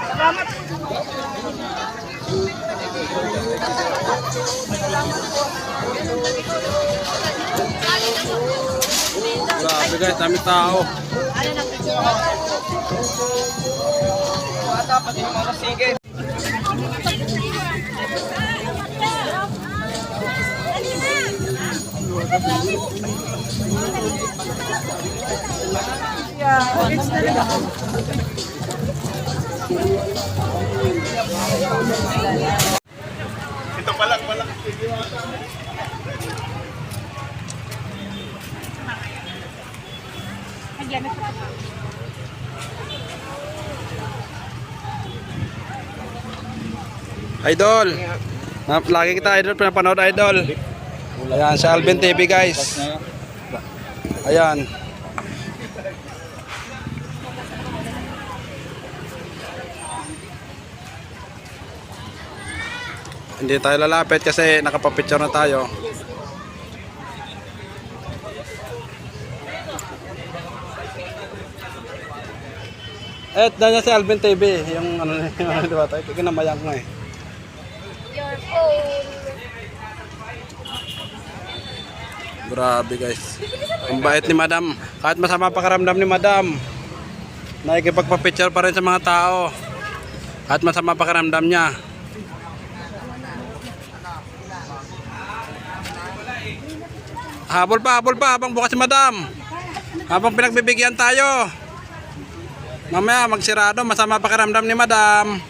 Salamat. Grabe guys, dami tao. Bata pati yung mga sige. Ito pala. Idol. Lagi kita idol, pinapanood idol. Ayan, sa Alvin TV guys. Ayan. Hindi tayo lalapit kasi nakapapicture na tayo. Dahil si Alvin TV, yung ano di ba tayo, kinamayan ko eh. Your phone. Grabe guys. Ang bait ni Madam. Kahit masama pakaramdam ni Madam, nakikipagpa-picture pa rin sa mga tao. Kahit masama pakaramdam niya. Habol pa habang bukas si Madam. Habang pinagbibigyan tayo. Mamaya magsirado, masama pakaramdam ni Madam.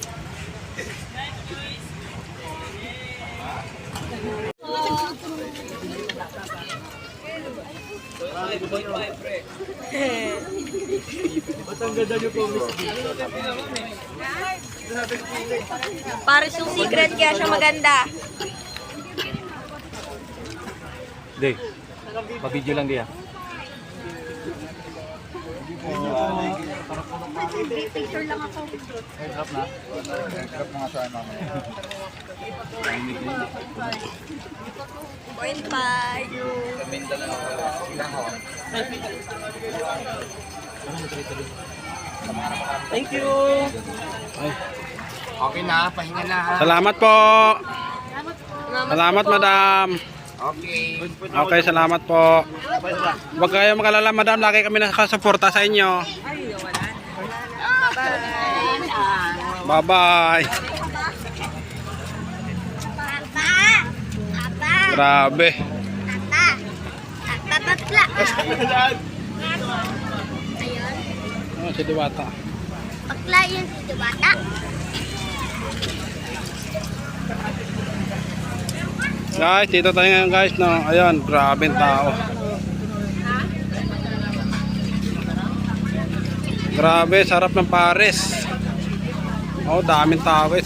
Paris yung secret kaya siya maganda. Di. Pa-video lang dia. Picture lang ako. Airdrop na. Airdrop mga sa ano. 0.5. Thank you. Okay na, pahinga na ha. Salamat po. Salamat Madam. Okay. Okay, salamat po. Huwag kayo magalala Madam, lagi kami nakasuporta sa inyo. Bye-bye. Grabe. Tatla. Oh, si Diwata. Bakla yun si bata. Guys, dito tayo ngayon guys, no. Ayan, grabe ang tao. Grabe, sarap ng Paris. Oh, daming tao guys.